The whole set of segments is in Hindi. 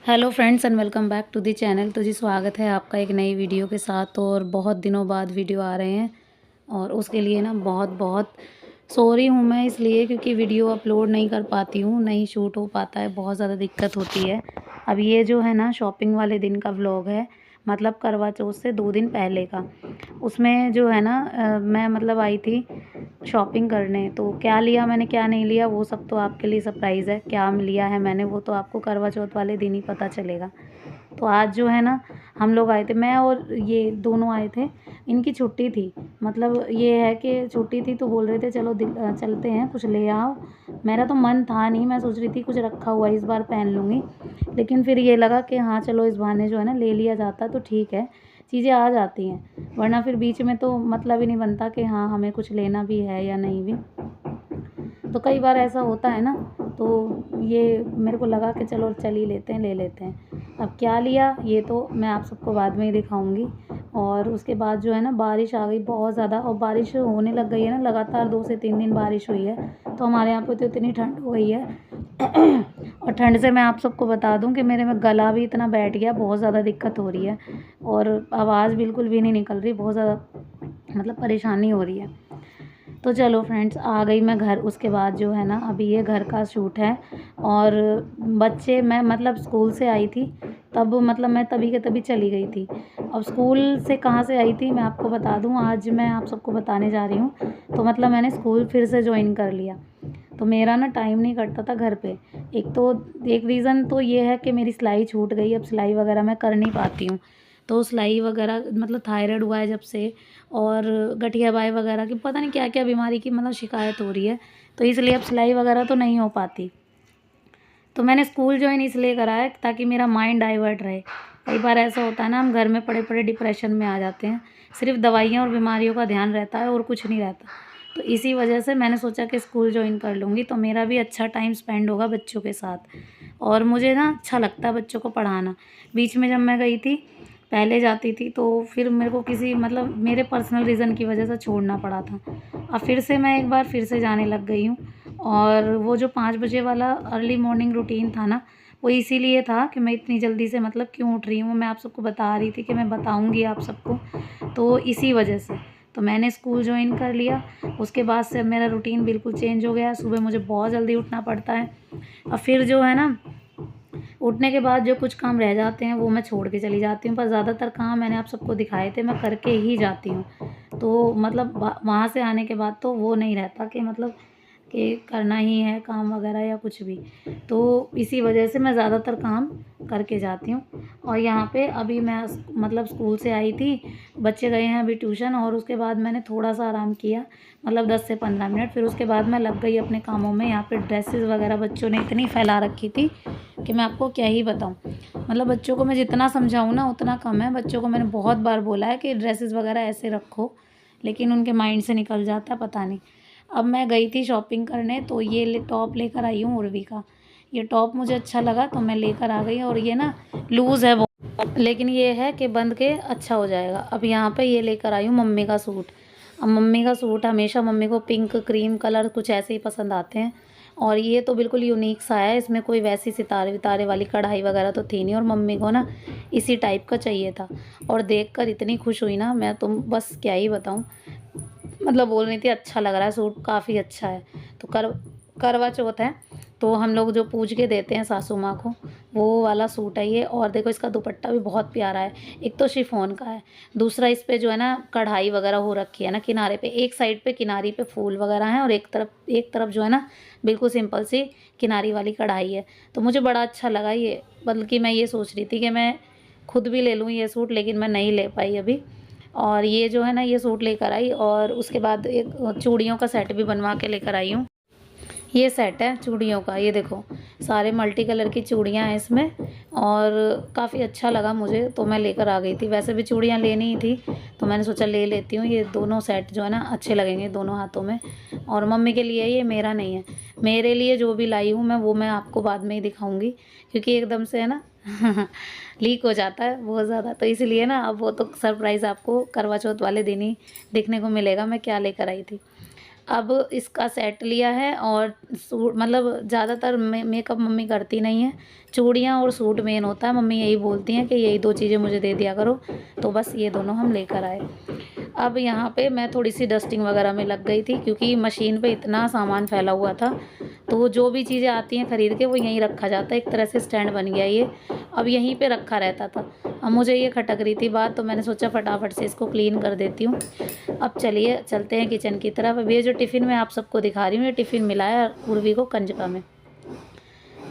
Hello friends and welcome back to the channel. तो जी स्वागत है आपका एक नई वीडियो के साथ। और बहुत दिनों बाद वीडियो आ रहे हैं और उसके लिए ना बहुत बहुत सॉरी हूँ मैं, इसलिए क्योंकि वीडियो अपलोड नहीं कर पाती हूँ, नहीं शूट हो पाता है, बहुत ज़्यादा दिक्कत होती है। अब ये जो है ना शॉपिंग वाले दिन का व्लॉग है, मतलब करवा चौथ से 2 दिन पहले का। उसमें जो है ना मैं मतलब आई थी शॉपिंग करने। तो क्या लिया मैंने क्या नहीं लिया वो सब तो आपके लिए सरप्राइज़ है। क्या लिया है मैंने वो तो आपको करवा चौथ वाले दिन ही पता चलेगा। तो आज जो है ना हम लोग आए थे, मैं और ये दोनों आए थे। इनकी छुट्टी थी, मतलब ये है कि छुट्टी थी तो बोल रहे थे चलो चलते हैं कुछ ले आओ। मेरा तो मन था नहीं, मैं सोच रही थी कुछ रखा हुआ इस बार पहन लूँगी, लेकिन फिर ये लगा कि हाँ चलो इस बहाने जो है ना ले लिया जाता तो ठीक है, चीज़ें आ जाती हैं, वरना फिर बीच में तो मतलब ही नहीं बनता कि हाँ हमें कुछ लेना भी है या नहीं भी। तो कई बार ऐसा होता है ना, तो ये मेरे को लगा कि चलो चल ही लेते हैं, ले लेते हैं। अब क्या लिया ये तो मैं आप सबको बाद में ही दिखाऊंगी। और उसके बाद जो है ना बारिश आ गई बहुत ज़्यादा, और बारिश होने लग गई है ना, लगातार 2 से 3 दिन बारिश हुई है। तो हमारे यहाँ पे तो इतनी ठंड हो गई है और ठंड से मैं आप सबको बता दूं कि मेरे में गला भी इतना बैठ गया, बहुत ज़्यादा दिक्कत हो रही है और आवाज़ बिल्कुल भी नहीं निकल रही, बहुत ज़्यादा मतलब परेशानी हो रही है। तो चलो फ्रेंड्स आ गई मैं घर। उसके बाद जो है ना अभी ये घर का शूट है। और बच्चे मैं मतलब स्कूल से आई थी तब, मतलब मैं तभी के तभी चली गई थी। अब स्कूल से कहाँ से आई थी मैं आपको बता दूँ, आज मैं आप सबको बताने जा रही हूँ। तो मतलब मैंने स्कूल फिर से ज्वाइन कर लिया, तो मेरा ना टाइम नहीं कटता था घर पे। एक रीज़न तो ये है कि मेरी सिलाई छूट गई, अब सिलाई वगैरह मैं कर नहीं पाती हूँ। तो सिलाई वगैरह मतलब थायराइड हुआ है जब से, और गठिया बाई वगैरह की पता नहीं क्या क्या बीमारी की मतलब शिकायत हो रही है, तो इसलिए अब सिलाई वगैरह तो नहीं हो पाती। तो मैंने स्कूल ज्वाइन इसलिए करा है ताकि मेरा माइंड डाइवर्ट रहे। कई बार ऐसा होता है ना, हम घर में पड़े पड़े डिप्रेशन में आ जाते हैं, सिर्फ दवाइयाँ और बीमारियों का ध्यान रहता है और कुछ नहीं रहता। तो इसी वजह से मैंने सोचा कि स्कूल ज्वाइन कर लूँगी, तो मेरा भी अच्छा टाइम स्पेंड होगा बच्चों के साथ। और मुझे ना अच्छा लगता है बच्चों को पढ़ाना। बीच में जब मैं गई थी, पहले जाती थी, तो फिर मेरे को किसी मतलब मेरे पर्सनल रीज़न की वजह से छोड़ना पड़ा था। अब फिर से मैं एक बार फिर से जाने लग गई हूँ। और वो जो 5 बजे वाला अर्ली मॉर्निंग रूटीन था ना, वो इसीलिए था कि मैं इतनी जल्दी से मतलब क्यों उठ रही हूँ, मैं आप सबको बता रही थी कि मैं बताऊँगी आप सबको, तो इसी वजह से। तो मैंने स्कूल ज्वाइन कर लिया, उसके बाद से मेरा रूटीन बिल्कुल चेंज हो गया। सुबह मुझे बहुत जल्दी उठना पड़ता है। और फिर जो है ना उठने के बाद जो कुछ काम रह जाते हैं वो मैं छोड़ के चली जाती हूँ, पर ज़्यादातर काम मैंने आप सबको दिखाए थे, मैं करके ही जाती हूँ। तो मतलब वहाँ से आने के बाद तो वो नहीं रहता कि मतलब कि करना ही है काम वगैरह या कुछ भी। तो इसी वजह से मैं ज़्यादातर काम करके जाती हूँ। और यहाँ पे अभी मैं मतलब स्कूल से आई थी, बच्चे गए हैं अभी ट्यूशन, और उसके बाद मैंने थोड़ा सा आराम किया, मतलब 10 से 15 मिनट। फिर उसके बाद मैं लग गई अपने कामों में। यहाँ पे ड्रेसेस वगैरह बच्चों ने इतनी फैला रखी थी कि मैं आपको क्या ही बताऊँ। मतलब बच्चों को मैं जितना समझाऊँ ना उतना कम है। बच्चों को मैंने बहुत बार बोला है कि ड्रेसेस वगैरह ऐसे रखो, लेकिन उनके माइंड से निकल जाता है, पता नहीं। अब मैं गई थी शॉपिंग करने, तो ये टॉप लेकर आई हूँ उर्वी का। ये टॉप मुझे अच्छा लगा तो मैं लेकर आ गई, और ये ना लूज़ है बहुत, लेकिन ये है कि बंद के अच्छा हो जाएगा। अब यहाँ पे ये लेकर आई हूँ मम्मी का सूट। अब मम्मी का सूट हमेशा मम्मी को पिंक क्रीम कलर कुछ ऐसे ही पसंद आते हैं, और ये तो बिल्कुल यूनिक सा है, इसमें कोई वैसी सितारे वितारे वाली कढ़ाई वगैरह तो थी नहीं, और मम्मी को ना इसी टाइप का चाहिए था। और देखकर इतनी खुश हुई ना मैं, तुम बस क्या ही बताऊँ। मतलब बोल रही थी अच्छा लग रहा है सूट, काफ़ी अच्छा है। तो करवा चौथ है, तो हम लोग जो पूज के देते हैं सासू माँ को, वो वाला सूट है ये। और देखो इसका दुपट्टा भी बहुत प्यारा है, एक तो शिफॉन का है, दूसरा इस पे जो है ना कढ़ाई वगैरह हो रखी है ना किनारे पे, एक साइड पे किनारी पे फूल वगैरह हैं, और एक तरफ जो है ना बिल्कुल सिंपल सी किनारी वाली कढ़ाई है। तो मुझे बड़ा अच्छा लगा ये, बल्कि मैं ये सोच रही थी कि मैं खुद भी ले लूँ ये सूट, लेकिन मैं नहीं ले पाई अभी। और ये जो है ना ये सूट लेकर आई, और उसके बाद एक चूड़ियों का सेट भी बनवा के लेकर आई हूँ। ये सेट है चूड़ियों का, ये देखो सारे मल्टी कलर की चूड़ियाँ हैं इसमें, और काफ़ी अच्छा लगा मुझे, तो मैं लेकर आ गई थी। वैसे भी चूड़ियाँ लेनी ही थी, तो मैंने सोचा ले लेती हूँ। ये दोनों सेट जो है ना अच्छे लगेंगे दोनों हाथों में। और मम्मी के लिए, ये मेरा नहीं है, मेरे लिए जो भी लाई हूँ मैं वो मैं आपको बाद में ही दिखाऊँगी, क्योंकि एकदम से है ना लीक हो जाता है बहुत ज़्यादा, तो इसलिए ना अब वो तो सरप्राइज़ आपको करवा चौथ वाले दिन ही देखने को मिलेगा मैं क्या लेकर आई थी। अब इसका सेट लिया है और सूट मतलब ज़्यादातर मेकअप मम्मी करती नहीं है, चूड़ियाँ और सूट मेन होता है। मम्मी यही बोलती हैं कि यही 2 चीज़ें मुझे दे दिया करो, तो बस ये दोनों हम लेकर आए। अब यहाँ पे मैं थोड़ी-सी डस्टिंग वगैरह में लग गई थी क्योंकि मशीन पे इतना सामान फैला हुआ था, तो जो भी चीज़ें आती हैं खरीद के वो यहीं रखा जाता है, एक तरह से स्टैंड बन गया ये। अब यहीं पे रखा रहता था। अब मुझे ये खटक रही थी बात, तो मैंने सोचा फटाफट से इसको क्लीन कर देती हूँ। अब चलिए चलते हैं किचन की तरफ। अब ये जो टिफ़िन मैं आप सबको दिखा रही हूँ, ये टिफ़िन मिला है उर्वी को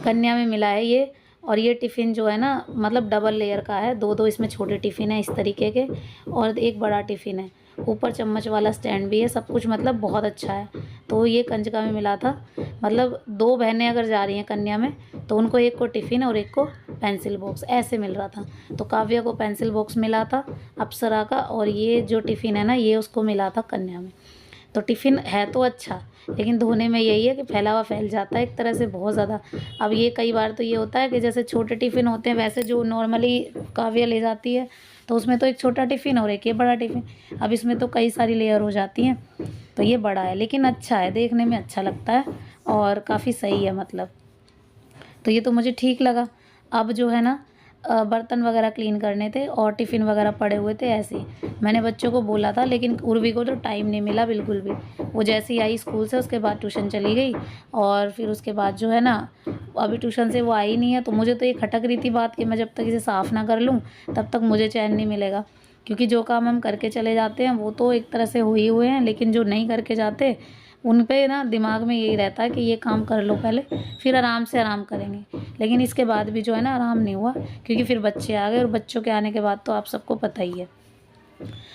कन्या में मिला है ये। और ये टिफ़िन जो है ना मतलब डबल लेयर का है, 2-2 इसमें छोटे टिफ़िन हैं इस तरीके के और एक बड़ा टिफ़िन है। ऊपर चम्मच वाला स्टैंड भी है, सब कुछ मतलब बहुत अच्छा है। तो ये कंजका में मिला था। मतलब 2 बहनें अगर जा रही हैं कन्या में तो उनको एक को टिफ़िन और एक को पेंसिल बॉक्स ऐसे मिल रहा था। तो काव्या को पेंसिल बॉक्स मिला था अप्सरा का, और ये जो टिफ़िन है ना ये उसको मिला था कन्या में। तो टिफ़िन है तो अच्छा, लेकिन धोने में यही है कि फैला हुआ फैल जाता है एक तरह से बहुत ज़्यादा। अब ये कई बार तो ये होता है कि जैसे छोटे टिफ़िन होते हैं वैसे जो नॉर्मली काव्या ले जाती है, तो उसमें तो एक छोटा टिफ़िन और एक ये बड़ा टिफ़िन। अब इसमें तो कई सारी लेयर हो जाती हैं, तो ये बड़ा है लेकिन अच्छा है, देखने में अच्छा लगता है और काफ़ी सही है मतलब। तो ये तो मुझे ठीक लगा। अब जो है ना बर्तन वगैरह क्लीन करने थे और टिफ़िन वगैरह पड़े हुए थे ऐसे ही। मैंने बच्चों को बोला था लेकिन उर्वी को तो टाइम नहीं मिला बिल्कुल भी। वो जैसे ही आई स्कूल से उसके बाद ट्यूशन चली गई, और फिर उसके बाद जो है ना अभी ट्यूशन से वो आई नहीं है। तो मुझे तो ये खटक रही थी बात कि मैं जब तक इसे साफ़ ना कर लूँ तब तक मुझे चैन नहीं मिलेगा। क्योंकि जो काम हम करके चले जाते हैं वो तो एक तरह से हो ही हुए हैं, लेकिन जो नहीं करके जाते उन पे ना दिमाग में यही रहता है कि ये काम कर लो पहले, फिर आराम से आराम करेंगे। लेकिन इसके बाद भी जो है ना आराम नहीं हुआ, क्योंकि फिर बच्चे आ गए और बच्चों के आने के बाद तो आप सबको पता ही है।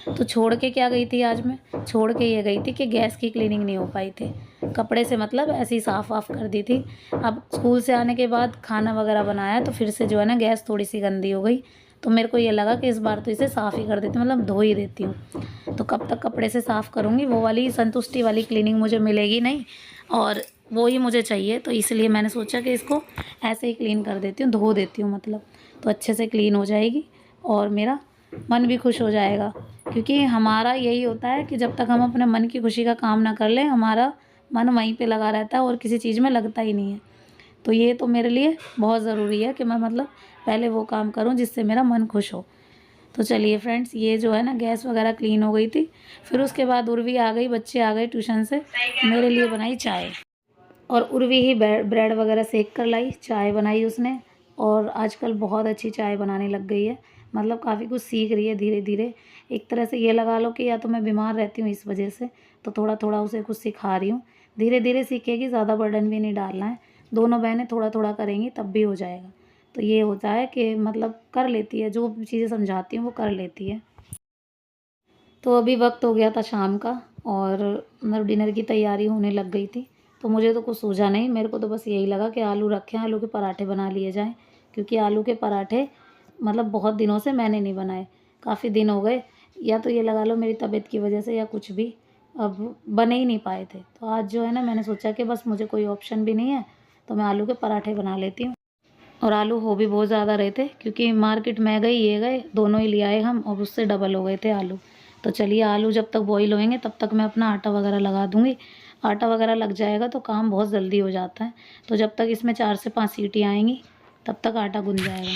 तो छोड़ के क्या गई थी आज मैं, छोड़ के ये गई थी कि गैस की क्लीनिंग नहीं हो पाई थी। कपड़े से मतलब ऐसे ही साफ़ वाफ़ कर दी थी। अब स्कूल से आने के बाद खाना वगैरह बनाया तो फिर से जो है ना गैस थोड़ी सी गंदी हो गई। तो मेरे को ये लगा कि इस बार तो इसे साफ़ ही कर देती हूँ, मतलब धो ही देती हूँ। तो कब तक कपड़े से साफ़ करूँगी, वो वाली संतुष्टि वाली क्लीनिंग मुझे मिलेगी नहीं, और वो ही मुझे चाहिए। तो इसलिए मैंने सोचा कि इसको ऐसे ही क्लीन कर देती हूँ, धो देती हूँ मतलब, तो अच्छे से क्लीन हो जाएगी और मेरा मन भी खुश हो जाएगा। क्योंकि हमारा यही होता है कि जब तक हम अपने मन की खुशी का काम ना कर लें, हमारा मन वहीं पे लगा रहता है और किसी चीज़ में लगता ही नहीं है। तो ये तो मेरे लिए बहुत ज़रूरी है कि मैं मतलब पहले वो काम करूँ जिससे मेरा मन खुश हो। तो चलिए फ्रेंड्स, ये जो है ना गैस वगैरह क्लीन हो गई थी। फिर उसके बाद उर्वी आ गई, बच्चे आ गए ट्यूशन से, मेरे लिए बनाई चाय। और उर्वी ही ब्रेड वगैरह सेक कर लाई, चाय बनाई उसने। और आजकल बहुत अच्छी चाय बनाने लग गई है, मतलब काफ़ी कुछ सीख रही है धीरे धीरे। एक तरह से ये लगा लो कि या तो मैं बीमार रहती हूँ इस वजह से, तो थोड़ा थोड़ा उसे कुछ सिखा रही हूँ। धीरे धीरे सीखेगी, ज़्यादा बर्डन भी नहीं डालना है। दोनों बहनें थोड़ा थोड़ा करेंगी तब भी हो जाएगा। तो ये होता है कि मतलब कर लेती है, जो चीज़ें समझाती हूँ वो कर लेती है। तो अभी वक्त हो गया था शाम का और मतलब डिनर की तैयारी होने लग गई थी। तो मुझे तो कुछ सूझा नहीं, मेरे को तो बस यही लगा कि आलू रखे हैं, आलू के पराठे बना लिए जाएँ। क्योंकि आलू के पराठे मतलब बहुत दिनों से मैंने नहीं बनाए, काफ़ी दिन हो गए। या तो ये लगा लो मेरी तबीयत की वजह से या कुछ भी, अब बने ही नहीं पाए थे। तो आज जो है ना मैंने सोचा कि बस मुझे कोई ऑप्शन भी नहीं है, तो मैं आलू के पराठे बना लेती हूँ। और आलू हो भी बहुत ज़्यादा रहे थे क्योंकि मार्केट में गए ये गए दोनों ही ले आए हम, और उससे डबल हो गए थे आलू। तो चलिए आलू जब तक बॉईल होएंगे तब तक मैं अपना आटा वगैरह लगा दूँगी। आटा वगैरह लग जाएगा तो काम बहुत जल्दी हो जाता है। तो जब तक इसमें 4 से 5 सीटियाँ आएँगी तब तक आटा गूँध जाएगा।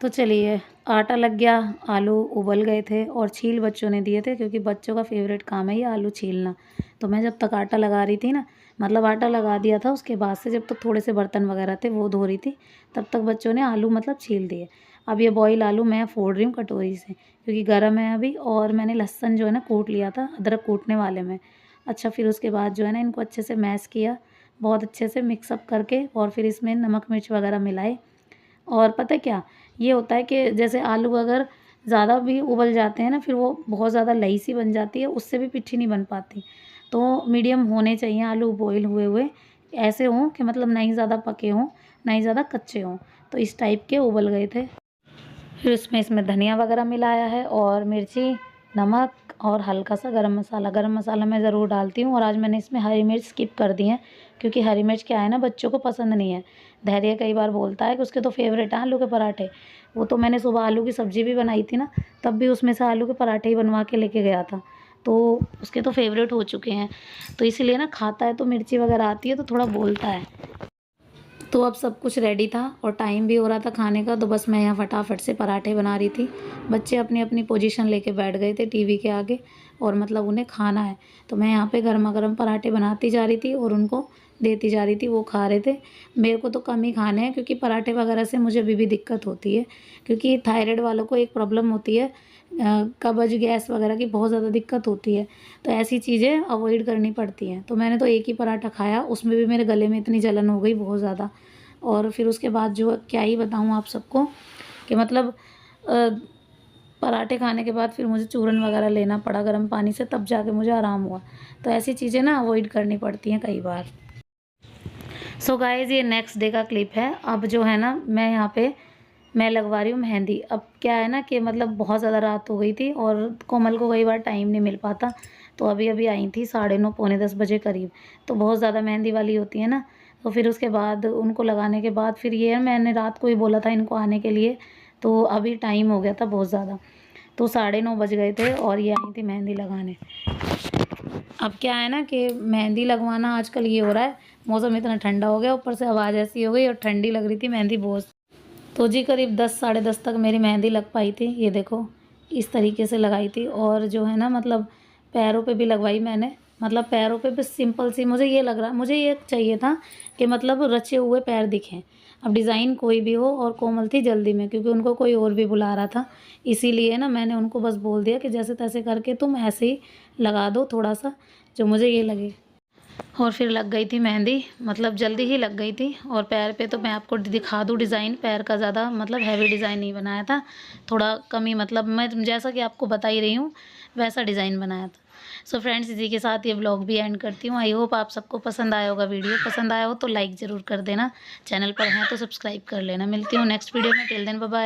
तो चलिए आटा लग गया, आलू उबल गए थे और छील बच्चों ने दिए थे क्योंकि बच्चों का फेवरेट काम है ये आलू छीलना। तो मैं जब तक आटा लगा रही थी ना, मतलब आटा लगा दिया था उसके बाद से जब तक थोड़े से बर्तन वगैरह थे वो धो रही थी, तब तक बच्चों ने आलू मतलब छील दिए। अब ये बॉयल आलू मैं फोड़ रही हूँ कटोरी से क्योंकि गर्म है अभी, और मैंने लहसुन जो है ना कूट लिया था, अदरक कूटने वाले में। अच्छा, फिर उसके बाद जो है ना इनको अच्छे से मैश किया, बहुत अच्छे से मिक्सअप करके, और फिर इसमें नमक मिर्च वगैरह मिलाए। और पता है क्या, ये होता है कि जैसे आलू अगर ज़्यादा भी उबल जाते हैं ना, फिर वो बहुत ज़्यादा लई सी बन जाती है, उससे भी पिट्ठी नहीं बन पाती। तो मीडियम होने चाहिए आलू बॉईल हुए हुए, ऐसे हों कि मतलब ना ही ज़्यादा पके हों ना ही ज़्यादा कच्चे हों। तो इस टाइप के उबल गए थे। फिर इसमें धनिया वगैरह मिलाया है और मिर्ची, नमक और हल्का सा गरम मसाला मैं ज़रूर डालती हूँ। और आज मैंने इसमें हरी मिर्च स्किप कर दी है क्योंकि हरी मिर्च क्या है ना बच्चों को पसंद नहीं है। धैर्य कई बार बोलता है कि उसके तो फेवरेट हैं आलू के पराठे। वो तो मैंने सुबह आलू की सब्ज़ी भी बनाई थी ना, तब भी उसमें से आलू के पराठे ही बनवा के लेके गया था। तो उसके तो फेवरेट हो चुके हैं, तो इसीलिए ना खाता है तो मिर्ची वगैरह आती है तो थोड़ा बोलता है। तो अब सब कुछ रेडी था और टाइम भी हो रहा था खाने का, तो बस मैं यहाँ फटाफट से पराठे बना रही थी। बच्चे अपनी अपनी पोजीशन लेके बैठ गए थे टीवी के आगे और मतलब उन्हें खाना है, तो मैं यहाँ पे गर्मा गर्म पराठे बनाती जा रही थी और उनको देती जा रही थी, वो खा रहे थे। मेरे को तो कम ही खाने हैं क्योंकि पराठे वगैरह से मुझे अभी भी दिक्कत होती है, क्योंकि थायराइड वालों को एक प्रॉब्लम होती है, कब्ज गैस वगैरह की बहुत ज़्यादा दिक्कत होती है, तो ऐसी चीज़ें अवॉइड करनी पड़ती हैं। तो मैंने तो एक ही पराठा खाया, उसमें भी मेरे गले में इतनी जलन हो गई बहुत ज़्यादा। और फिर उसके बाद जो क्या ही बताऊँ आप सबको कि मतलब पराठे खाने के बाद फिर मुझे चूरन वगैरह लेना पड़ा गर्म पानी से, तब जाके मुझे आराम हुआ। तो ऐसी चीज़ें ना अवॉइड करनी पड़ती हैं कई बार। सो गाइज़, ये नेक्स्ट डे का क्लिप है। अब जो है ना मैं यहाँ पे मैं लगवा रही हूँ मेहंदी। अब क्या है ना कि मतलब बहुत ज़्यादा रात हो गई थी और कोमल को कई बार टाइम नहीं मिल पाता, तो अभी अभी आई थी 9:30 पौने 10 बजे करीब। तो बहुत ज़्यादा मेहंदी वाली होती है ना, तो फिर उसके बाद उनको लगाने के बाद फिर ये मैंने रात को ही बोला था इनको आने के लिए, तो अभी टाइम हो गया था बहुत ज़्यादा, तो 9:30 बज गए थे और ये आई थी मेहंदी लगाने। अब क्या है ना कि मेहंदी लगवाना आजकल ये हो रहा है, मौसम इतना ठंडा हो गया, ऊपर से आवाज़ ऐसी हो गई और ठंडी लग रही थी मेहंदी बहुत। तो जी करीब 10 साढ़े 10 तक मेरी मेहंदी लग पाई थी। ये देखो इस तरीके से लगाई थी और जो है ना मतलब पैरों पे भी लगवाई मैंने, मतलब पैरों पे भी सिंपल सी, मुझे ये लग रहा, मुझे ये चाहिए था कि मतलब रचे हुए पैर दिखें। अब डिज़ाइन कोई भी हो, और कोमल थी जल्दी में क्योंकि उनको कोई और भी बुला रहा था, इसीलिए ना मैंने उनको बस बोल दिया कि जैसे तैसे करके तुम ऐसे ही लगा दो थोड़ा सा जो मुझे ये लगे। और फिर लग गई थी मेहंदी, मतलब जल्दी ही लग गई थी। और पैर पे तो मैं आपको दिखा दूँ डिज़ाइन, पैर का ज़्यादा मतलब हैवी डिज़ाइन नहीं बनाया था, थोड़ा कम ही, मतलब मैं जैसा कि आपको बता ही रही हूँ वैसा डिज़ाइन बनाया था। सो फ्रेंड्स, इसी के साथ ये व्लॉग भी एंड करती हूँ। आई होप आप सबको पसंद आया होगा। वीडियो पसंद आया हो तो लाइक ज़रूर कर देना, चैनल पर हैं तो सब्सक्राइब कर लेना। मिलती हूँ नेक्स्ट वीडियो में, टिल देन बाय बाय।